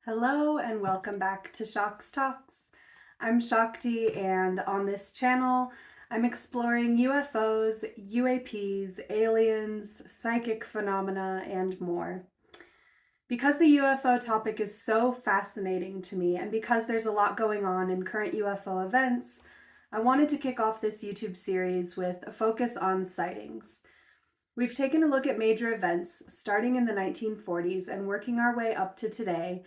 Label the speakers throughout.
Speaker 1: Hello and welcome back to Shock's Talks. I'm Shakti, and on this channel I'm exploring UFOs, UAPs, aliens, psychic phenomena, and more. Because the UFO topic is so fascinating to me, and because there's a lot going on in current UFO events, I wanted to kick off this YouTube series with a focus on sightings. We've taken a look at major events starting in the 1940s and working our way up to today,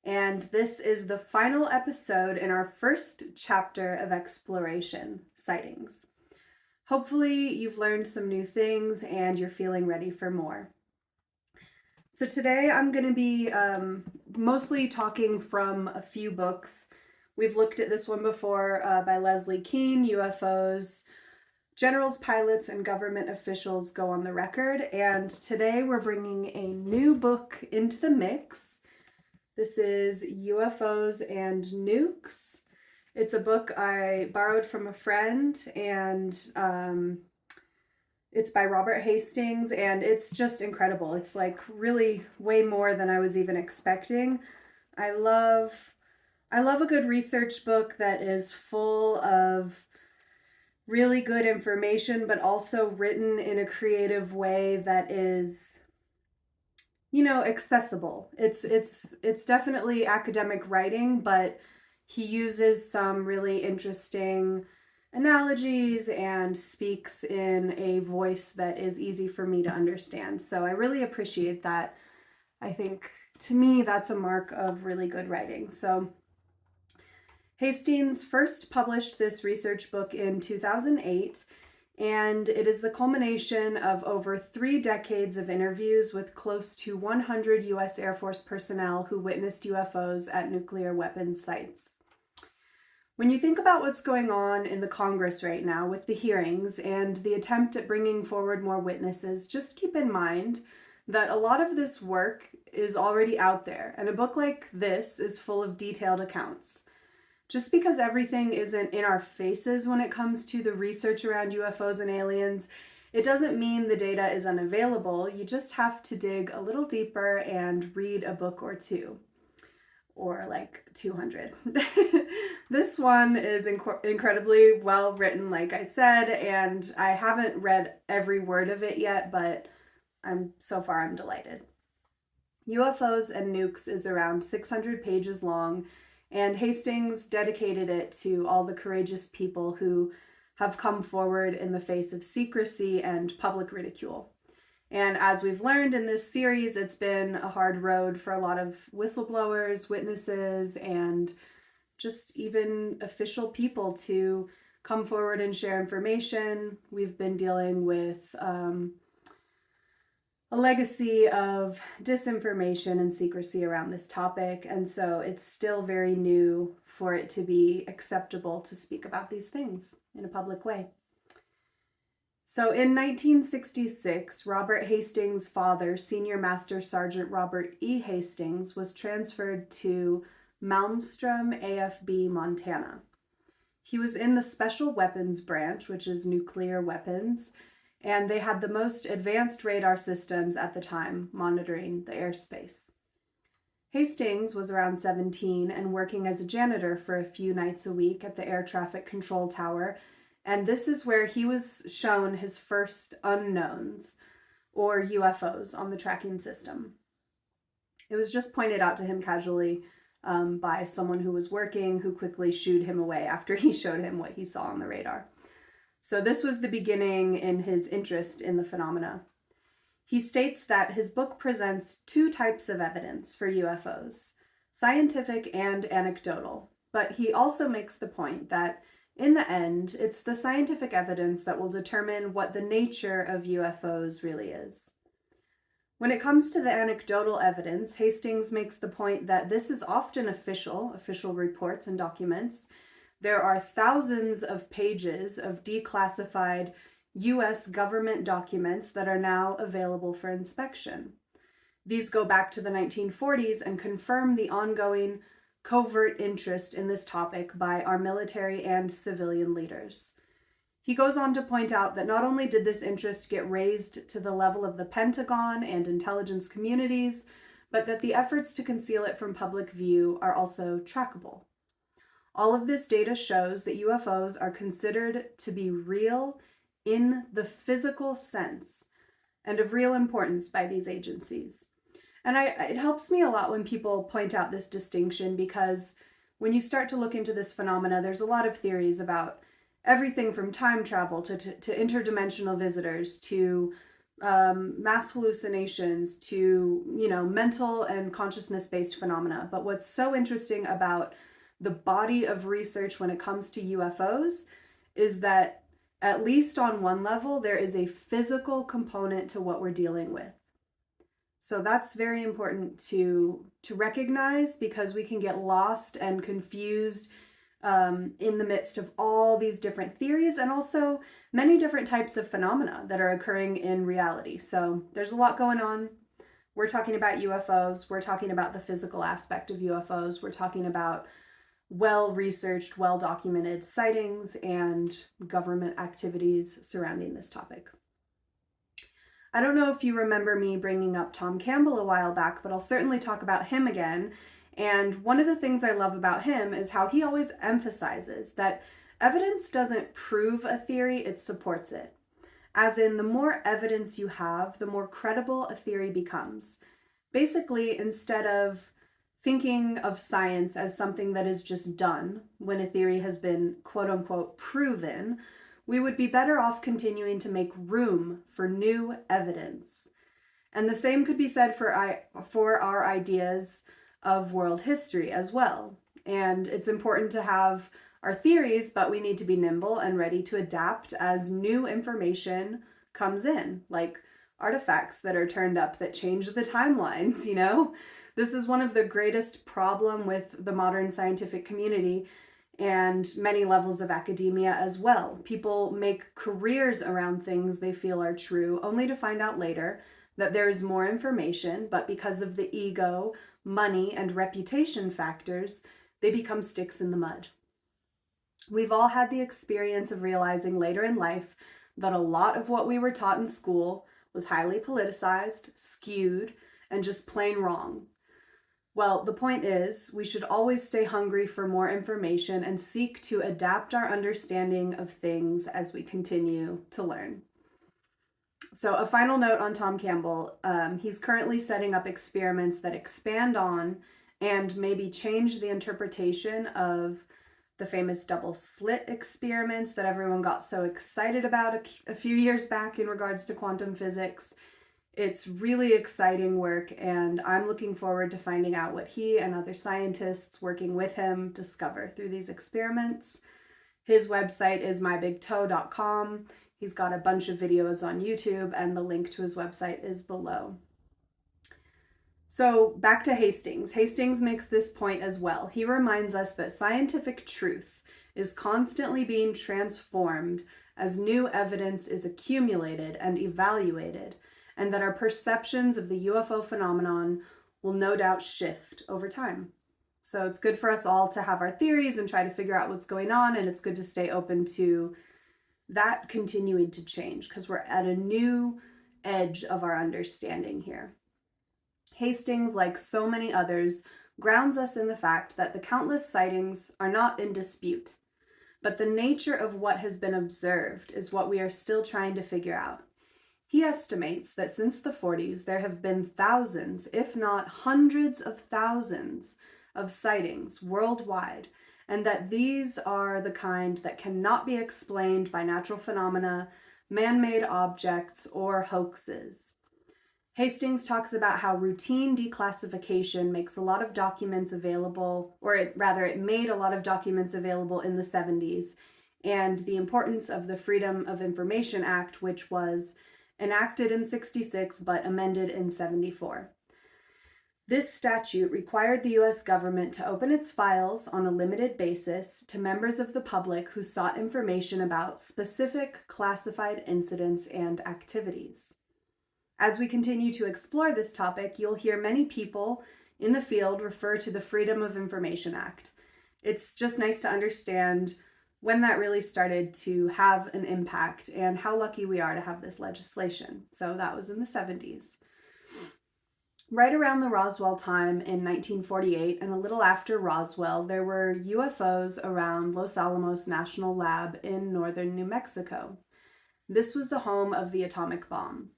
Speaker 1: and this is the final episode in our first chapter of exploration, sightings. Hopefully you've learned some new things and you're feeling ready for more. So today I'm going to be mostly talking from a few books. We've looked at this one before by Leslie Kean, UFOs, Generals, pilots, and government officials go on the record, and today we're bringing a new book into the mix. This is UFOs and Nukes. It's a book I borrowed from a friend, and it's by Robert Hastings, and it's just incredible. It's like really way more than I was even expecting. I love a good research book that is full of really good information, but also written in a creative way that is, accessible. It's definitely academic writing, but he uses some really interesting analogies and speaks in a voice that is easy for me to understand. So I really appreciate that. I think to me that's a mark of really good writing. So Hastings first published this research book in 2008, and it is the culmination of over 3 decades of interviews with close to 100 U.S. Air Force personnel who witnessed UFOs at nuclear weapons sites. When you think about what's going on in the Congress right now with the hearings and the attempt at bringing forward more witnesses, just keep in mind that a lot of this work is already out there, and a book like this is full of detailed accounts. Just because everything isn't in our faces when it comes to the research around UFOs and aliens, it doesn't mean the data is unavailable. You just have to dig a little deeper and read a book or two, or like 200. This one is incredibly well written, like I said, and I haven't read every word of it yet, but I'm delighted. UFOs and Nukes is around 600 pages long, and Hastings dedicated it to all the courageous people who have come forward in the face of secrecy and public ridicule. And as we've learned in this series, it's been a hard road for a lot of whistleblowers, witnesses, and just even official people to come forward and share information. We've been dealing with a legacy of disinformation and secrecy around this topic, and so it's still very new for it to be acceptable to speak about these things in a public way. So in 1966, Robert Hastings' father, Senior Master Sergeant Robert E. Hastings, was transferred to Malmstrom AFB, Montana. He was in the Special Weapons Branch, which is nuclear weapons, and they had the most advanced radar systems at the time monitoring the airspace. Hastings was around 17 and working as a janitor for a few nights a week at the air traffic control tower, and this is where he was shown his first unknowns, or UFOs, on the tracking system. It was just pointed out to him casually by someone who was working, who quickly shooed him away after he showed him what he saw on the radar. So this was the beginning in his interest in the phenomena. He states that his book presents 2 types of evidence for UFOs, scientific and anecdotal, but he also makes the point that in the end, it's the scientific evidence that will determine what the nature of UFOs really is. When it comes to the anecdotal evidence, Hastings makes the point that this is often official reports and documents. There are thousands of pages of declassified U.S. government documents that are now available for inspection. These go back to the 1940s and confirm the ongoing covert interest in this topic by our military and civilian leaders. He goes on to point out that not only did this interest get raised to the level of the Pentagon and intelligence communities, but that the efforts to conceal it from public view are also trackable. All of this data shows that UFOs are considered to be real in the physical sense and of real importance by these agencies. And it helps me a lot when people point out this distinction, because when you start to look into this phenomena, there's a lot of theories about everything from time travel to interdimensional visitors to mass hallucinations to, mental and consciousness-based phenomena. But what's so interesting about the body of research when it comes to UFOs is that, at least on one level, there is a physical component to what we're dealing with. So that's very important to recognize, because we can get lost and confused in the midst of all these different theories and also many different types of phenomena that are occurring in reality. So there's a lot going on. We're talking about UFOs. We're talking about the physical aspect of UFOs. We're talking about well-researched, well-documented sightings and government activities surrounding this topic. I don't know if you remember me bringing up Tom Campbell a while back, but I'll certainly talk about him again. And one of the things I love about him is how he always emphasizes that evidence doesn't prove a theory, it supports it. As in, the more evidence you have, the more credible a theory becomes. Basically, instead of thinking of science as something that is just done when a theory has been quote unquote proven, we would be better off continuing to make room for new evidence. And the same could be said for our ideas of world history as well. And it's important to have our theories, but we need to be nimble and ready to adapt as new information comes in, like artifacts that are turned up that change the timelines, This is one of the greatest problem with the modern scientific community and many levels of academia as well. People make careers around things they feel are true, only to find out later that there is more information, but because of the ego, money, and reputation factors, they become sticks in the mud. We've all had the experience of realizing later in life that a lot of what we were taught in school was highly politicized, skewed, and just plain wrong. Well, the point is, we should always stay hungry for more information and seek to adapt our understanding of things as we continue to learn. So a final note on Tom Campbell. He's currently setting up experiments that expand on and maybe change the interpretation of the famous double slit experiments that everyone got so excited about a few years back in regards to quantum physics. It's really exciting work, and I'm looking forward to finding out what he and other scientists working with him discover through these experiments. His website is mybigtoe.com. He's got a bunch of videos on YouTube, and the link to his website is below. So back to Hastings. Hastings makes this point as well. He reminds us that scientific truth is constantly being transformed as new evidence is accumulated and evaluated, and that our perceptions of the UFO phenomenon will no doubt shift over time. So it's good for us all to have our theories and try to figure out what's going on, and it's good to stay open to that continuing to change, because we're at a new edge of our understanding here. Hastings, like so many others, grounds us in the fact that the countless sightings are not in dispute, but the nature of what has been observed is what we are still trying to figure out. He estimates that since the 40s, there have been thousands, if not hundreds of thousands, of sightings worldwide, and that these are the kind that cannot be explained by natural phenomena, man-made objects, or hoaxes. Hastings talks about how routine declassification makes a lot of documents available, or it made a lot of documents available in the 70s, and the importance of the Freedom of Information Act, which was enacted in 66 but amended in 74. This statute required the U.S. government to open its files on a limited basis to members of the public who sought information about specific classified incidents and activities. As we continue to explore this topic, you'll hear many people in the field refer to the Freedom of Information Act. It's just nice to understand when that really started to have an impact and how lucky we are to have this legislation. So that was in the 70s. Right around the Roswell time in 1948 and a little after Roswell, there were UFOs around Los Alamos National Lab in northern New Mexico. This was the home of the atomic bomb.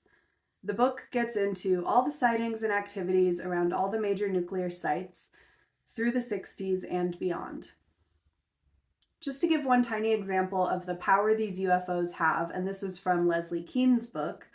Speaker 1: The book gets into all the sightings and activities around all the major nuclear sites through the 60s and beyond. Just to give one tiny example of the power these UFOs have, and this is from Leslie Kean's book,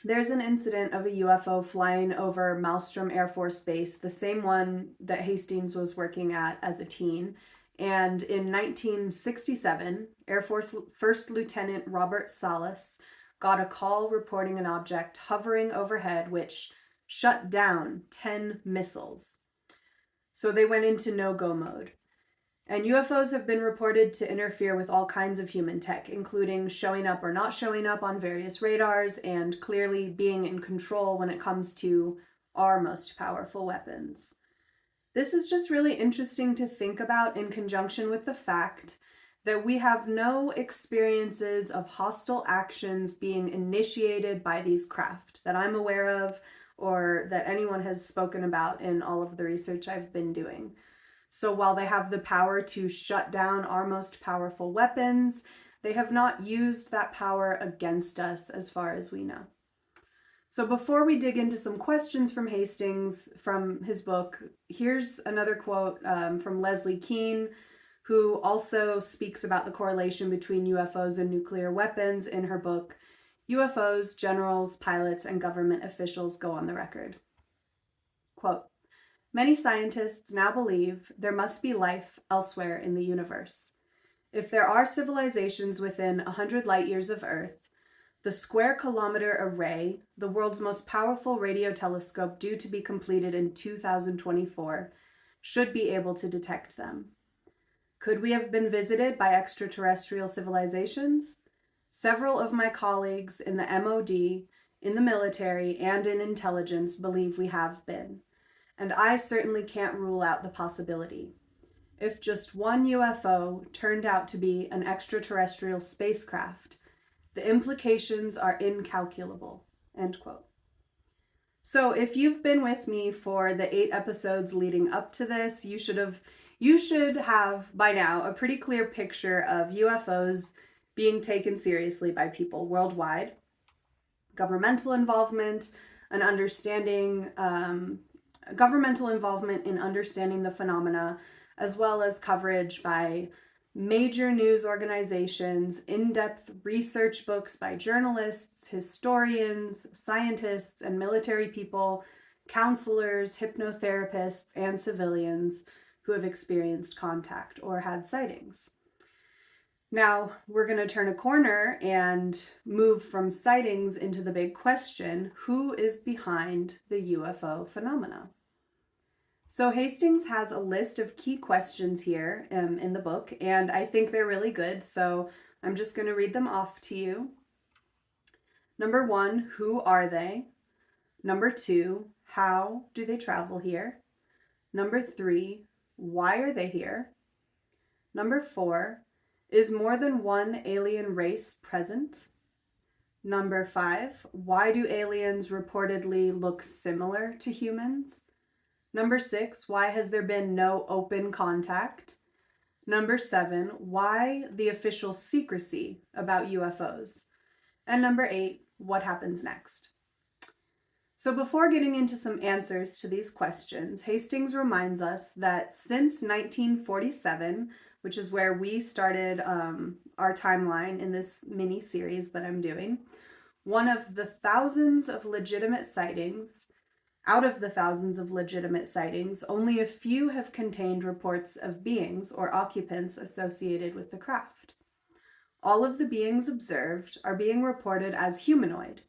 Speaker 1: there's an incident of a UFO flying over Malmstrom Air Force Base, the same one that Hastings was working at as a teen. And in 1967, Air Force First Lieutenant Robert Salas got a call reporting an object hovering overhead which shut down 10 missiles. So they went into no-go mode. And UFOs have been reported to interfere with all kinds of human tech, including showing up or not showing up on various radars and clearly being in control when it comes to our most powerful weapons. This is just really interesting to think about in conjunction with the fact that we have no experiences of hostile actions being initiated by these craft that I'm aware of or that anyone has spoken about in all of the research I've been doing. So while they have the power to shut down our most powerful weapons, they have not used that power against us as far as we know. So before we dig into some questions from Hastings from his book, here's another quote from Leslie Kean, who also speaks about the correlation between UFOs and nuclear weapons in her book, UFOs, Generals, Pilots, and Government Officials Go on the Record. Quote, many scientists now believe there must be life elsewhere in the universe. If there are civilizations within 100 light years of Earth, the Square Kilometer Array, the world's most powerful radio telescope due to be completed in 2024, should be able to detect them. Could we have been visited by extraterrestrial civilizations? Several of my colleagues in the MOD, in the military, and in intelligence believe we have been. And I certainly can't rule out the possibility. If just one UFO turned out to be an extraterrestrial spacecraft, the implications are incalculable, end quote. So if you've been with me for the 8 episodes leading up to this, you should have by now a pretty clear picture of UFOs being taken seriously by people worldwide, governmental involvement, an understanding, governmental involvement in understanding the phenomena, as well as coverage by major news organizations, in-depth research books by journalists, historians, scientists, and military people, counselors, hypnotherapists, and civilians who have experienced contact or had sightings. Now, we're going to turn a corner and move from sightings into the big question, who is behind the UFO phenomena? So Hastings has a list of key questions here in the book, and I think they're really good, so I'm just going to read them off to you. Number 1, who are they? Number 2, how do they travel here? Number 3, why are they here? Number 4, is more than one alien race present? Number 5, why do aliens reportedly look similar to humans? Number 6, why has there been no open contact? Number 7, why the official secrecy about UFOs? And number 8, what happens next? So before getting into some answers to these questions, Hastings reminds us that since 1947, which is where we started our timeline in this mini series that I'm doing, out of the thousands of legitimate sightings, only a few have contained reports of beings or occupants associated with the craft. All of the beings observed are being reported as humanoid,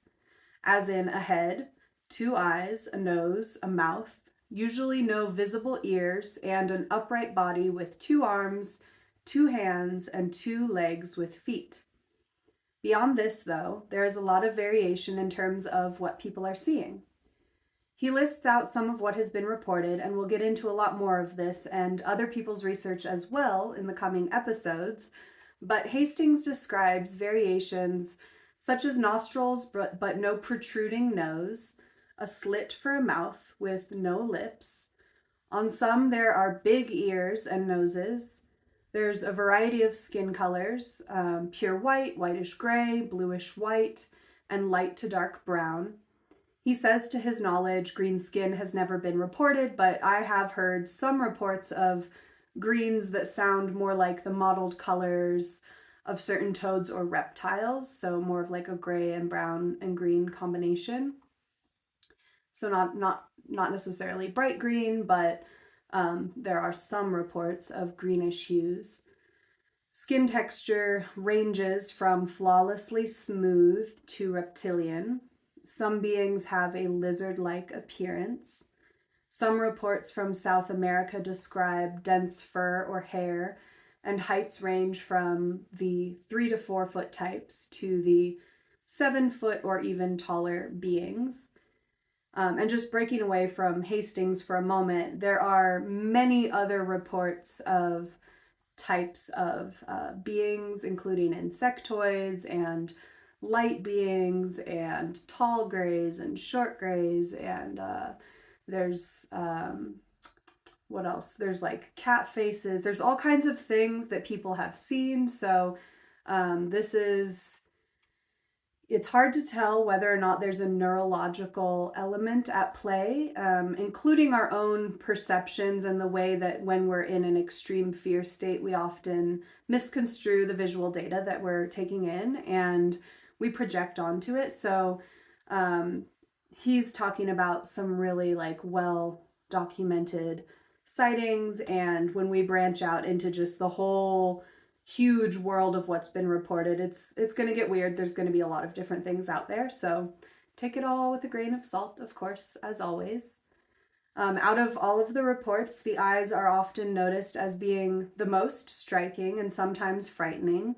Speaker 1: as in a head, 2 eyes, a nose, a mouth, usually no visible ears, and an upright body with 2 arms, 2 hands, and 2 legs with feet. Beyond this, though, there is a lot of variation in terms of what people are seeing. He lists out some of what has been reported, and we'll get into a lot more of this and other people's research as well in the coming episodes, but Hastings describes variations such as nostrils but no protruding nose, a slit for a mouth with no lips. On some, there are big ears and noses. There's a variety of skin colors, pure white, whitish gray, bluish white, and light to dark brown. He says to his knowledge, green skin has never been reported, but I have heard some reports of greens that sound more like the mottled colors of certain toads or reptiles, so more of like a gray and brown and green combination. So not necessarily bright green, but there are some reports of greenish hues. Skin texture ranges from flawlessly smooth to reptilian. Some beings have a lizard-like appearance. Some reports from South America describe dense fur or hair, and heights range from the 3 to 4 foot types to the 7 foot or even taller beings. And just breaking away from Hastings for a moment, there are many other reports of types of beings, including insectoids and light beings and tall grays and short grays. And there's, what else? There's like cat faces. There's all kinds of things that people have seen. So this is it's hard to tell whether or not there's a neurological element at play, including our own perceptions and the way that when we're in an extreme fear state, we often misconstrue the visual data that we're taking in and we project onto it. So he's talking about some really like well documented sightings. And when we branch out into just the whole huge world of what's been reported, it's going to get weird. There's going to be a lot of different things out there, so take it all with a grain of salt, of course, as always. Out of all of the reports, the eyes are often noticed as being the most striking and sometimes frightening.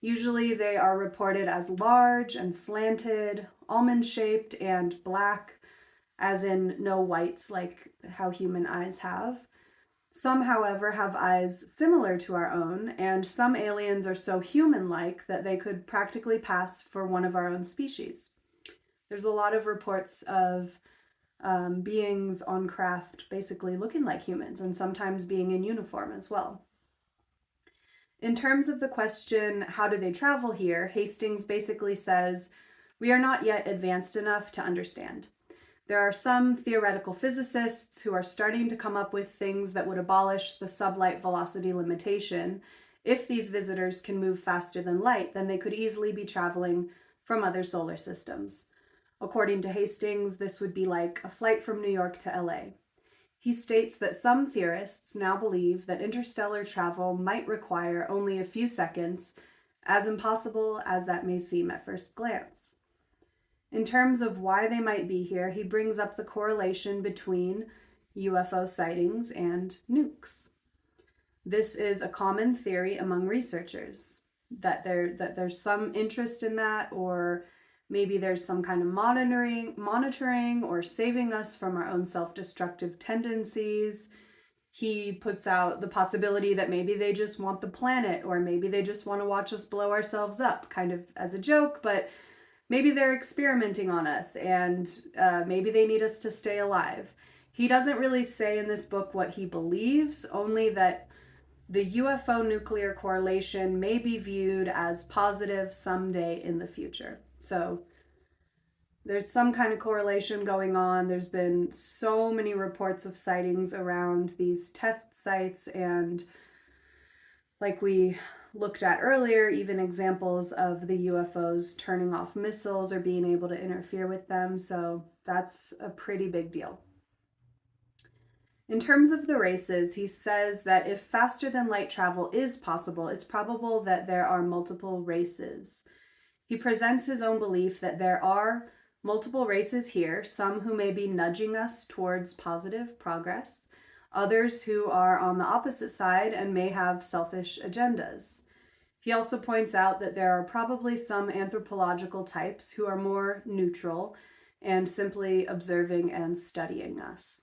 Speaker 1: Usually they are reported as large and slanted, almond-shaped, and black, as in no whites like how human eyes have. Some, however, have eyes similar to our own, and some aliens are so human-like that they could practically pass for one of our own species. There's a lot of reports of beings on craft basically looking like humans and sometimes being in uniform as well. In terms of the question, how do they travel here, Hastings basically says, we are not yet advanced enough to understand. There are some theoretical physicists who are starting to come up with things that would abolish the sublight velocity limitation. If these visitors can move faster than light, then they could easily be traveling from other solar systems. According to Hastings, this would be like a flight from New York to LA. He states that some theorists now believe that interstellar travel might require only a few seconds, as impossible as that may seem at first glance. In terms of why they might be here, he brings up the correlation between UFO sightings and nukes. This is a common theory among researchers, that there's some interest in that, or maybe there's some kind of monitoring or saving us from our own self-destructive tendencies. He puts out the possibility that maybe they just want the planet, or maybe they just want to watch us blow ourselves up, kind of as a joke, but maybe they're experimenting on us, and maybe they need us to stay alive. He doesn't really say in this book what he believes, only that the UFO nuclear correlation may be viewed as positive someday in the future. So there's some kind of correlation going on. There's been so many reports of sightings around these test sites, and like we looked at earlier, even examples of the UFOs turning off missiles or being able to interfere with them. So that's a pretty big deal. In terms of the races, he says that if faster than light travel is possible, it's probable that there are multiple races. He presents his own belief that there are multiple races here, some who may be nudging us towards positive progress, others who are on the opposite side and may have selfish agendas. He also points out that there are probably some anthropological types who are more neutral and simply observing and studying us.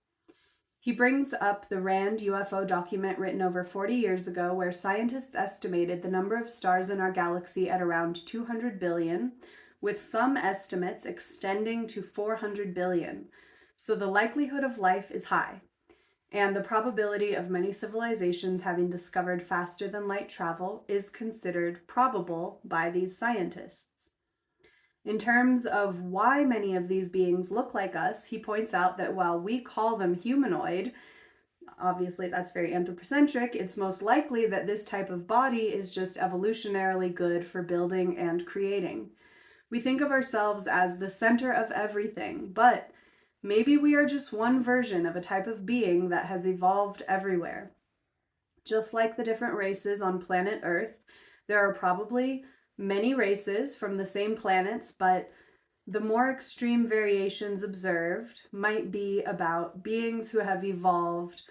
Speaker 1: He brings up the RAND UFO document written over 40 years ago, where scientists estimated the number of stars in our galaxy at around 200 billion, with some estimates extending to 400 billion. So the likelihood of life is high, and the probability of many civilizations having discovered faster than light travel is considered probable by these scientists. In terms of why many of these beings look like us, he points out that while we call them humanoid, obviously that's very anthropocentric, it's most likely that this type of body is just evolutionarily good for building and creating. We think of ourselves as the center of everything, but maybe we are just one version of a type of being that has evolved everywhere. Just like the different races on planet Earth, there are probably many races from the same planets, but the more extreme variations observed might be about beings who have evolved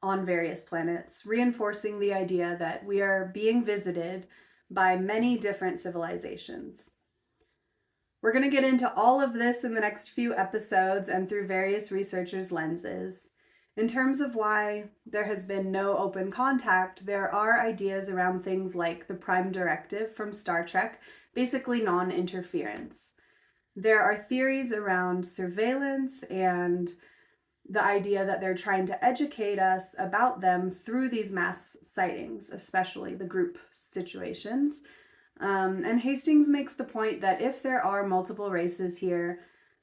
Speaker 1: on various planets, reinforcing the idea that we are being visited by many different civilizations. We're going to get into all of this in the next few episodes and through various researchers' lenses. In terms of why there has been no open contact, there are ideas around things like the Prime Directive from Star Trek, basically non-interference. There are theories around surveillance and the idea that they're trying to educate us about them through these mass sightings, especially the group situations. And Hastings makes the point that if there are multiple races here,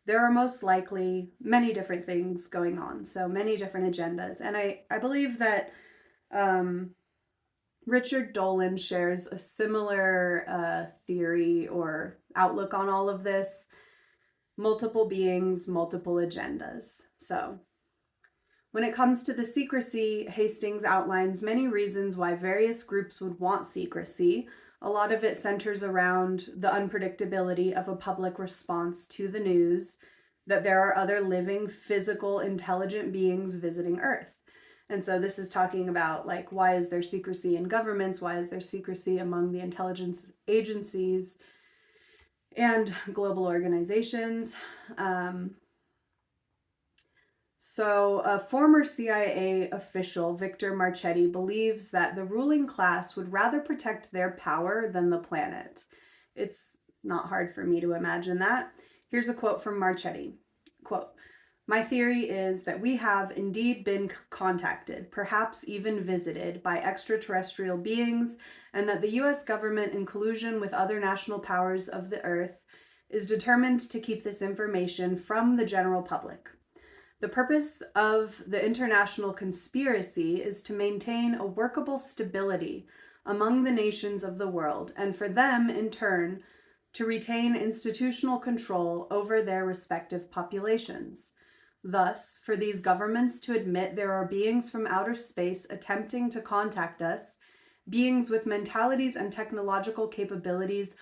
Speaker 1: there are most likely many different things going on, so many different agendas. And I believe that Richard Dolan shares a similar theory or outlook on all of this. Multiple beings, multiple agendas. So when it comes to the secrecy, Hastings outlines many reasons why various groups would want secrecy. A lot of it centers around the unpredictability of a public response to the news, that there are other living, physical, intelligent beings visiting Earth. And so this is talking about, like, why is there secrecy in governments? Why is there secrecy among the intelligence agencies and global organizations? So a former CIA official, Victor Marchetti, believes that the ruling class would rather protect their power than the planet. It's not hard for me to imagine that. Here's a quote from Marchetti. Quote, "My theory is that we have indeed been contacted, perhaps even visited, by extraterrestrial beings, and that the US government, in collusion with other national powers of the Earth, is determined to keep this information from the general public. The purpose of the international conspiracy is to maintain a workable stability among the nations of the world, and for them, in turn, to retain institutional control over their respective populations. Thus, for these governments to admit there are beings from outer space attempting to contact us, beings with mentalities and technological capabilities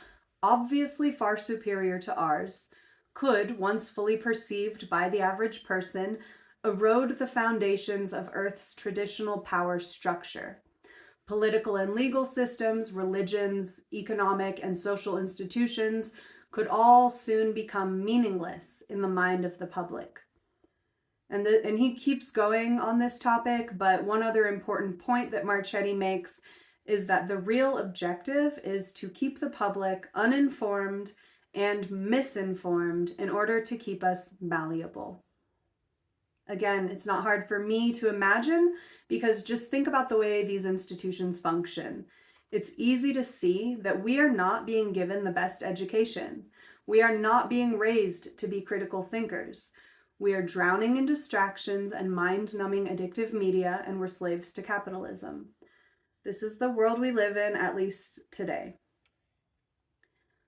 Speaker 1: obviously far superior to ours, could, once fully perceived by the average person, erode the foundations of Earth's traditional power structure. Political and legal systems, religions, economic and social institutions could all soon become meaningless in the mind of the public." And he keeps going on this topic, but one other important point that Marchetti makes is that the real objective is to keep the public uninformed and misinformed in order to keep us malleable. Again, it's not hard for me to imagine, because just think about the way these institutions function. It's easy to see that we are not being given the best education. We are not being raised to be critical thinkers. We are drowning in distractions and mind-numbing addictive media, and we're slaves to capitalism. This is the world we live in, at least today.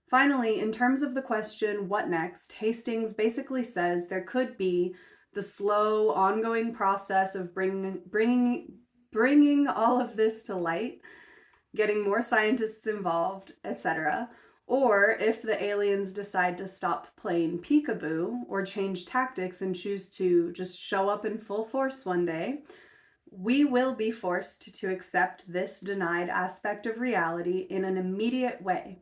Speaker 1: Finally, in terms of the question, what next, Hastings basically says there could be the slow, ongoing process of bringing all of this to light, getting more scientists involved, etc. Or if the aliens decide to stop playing peekaboo or change tactics and choose to just show up in full force one day, we will be forced to accept this denied aspect of reality in an immediate way.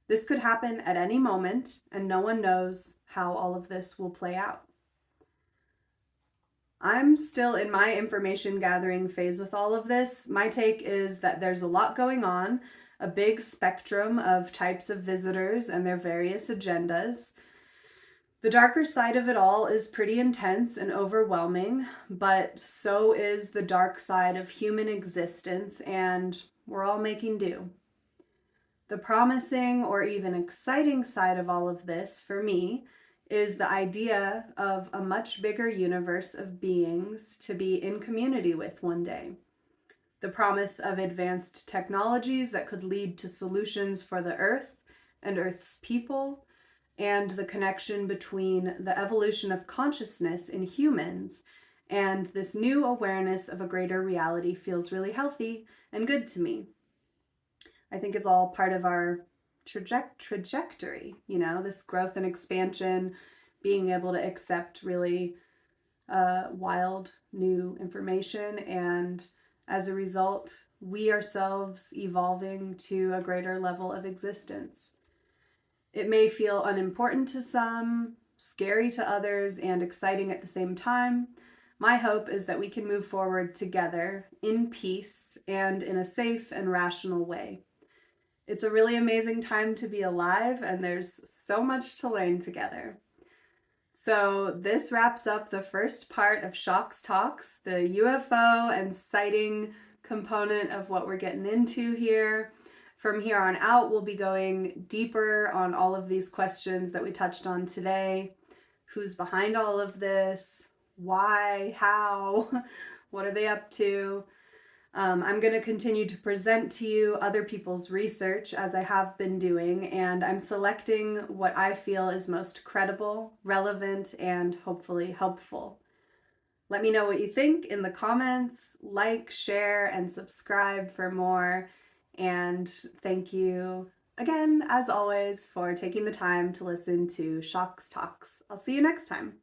Speaker 1: This could happen at any moment, and no one knows how all of this will play out. I'm still in my information gathering phase with all of this. My take is that there's a lot going on, a big spectrum of types of visitors and their various agendas. The darker side of it all is pretty intense and overwhelming, but so is the dark side of human existence, and we're all making do. The promising or even exciting side of all of this, for me, is the idea of a much bigger universe of beings to be in community with one day. The promise of advanced technologies that could lead to solutions for the Earth and Earth's people, and the connection between the evolution of consciousness in humans and this new awareness of a greater reality feels really healthy and good to me. I think it's all part of our trajectory, this growth and expansion, being able to accept really wild new information, and as a result, we ourselves evolving to a greater level of existence. It may feel unimportant to some, scary to others, and exciting at the same time. My hope is that we can move forward together in peace and in a safe and rational way. It's a really amazing time to be alive, and there's so much to learn together. So this wraps up the first part of Shocks Talks, the UFO and sighting component of what we're getting into here. From here on out, we'll be going deeper on all of these questions that we touched on today. Who's behind all of this? Why? How? What are they up to? I'm going to continue to present to you other people's research as I have been doing, and I'm selecting what I feel is most credible, relevant, and hopefully helpful. Let me know what you think in the comments. Like, share, and subscribe for more. And thank you again, as always, for taking the time to listen to Shocks Talks. I'll see you next time.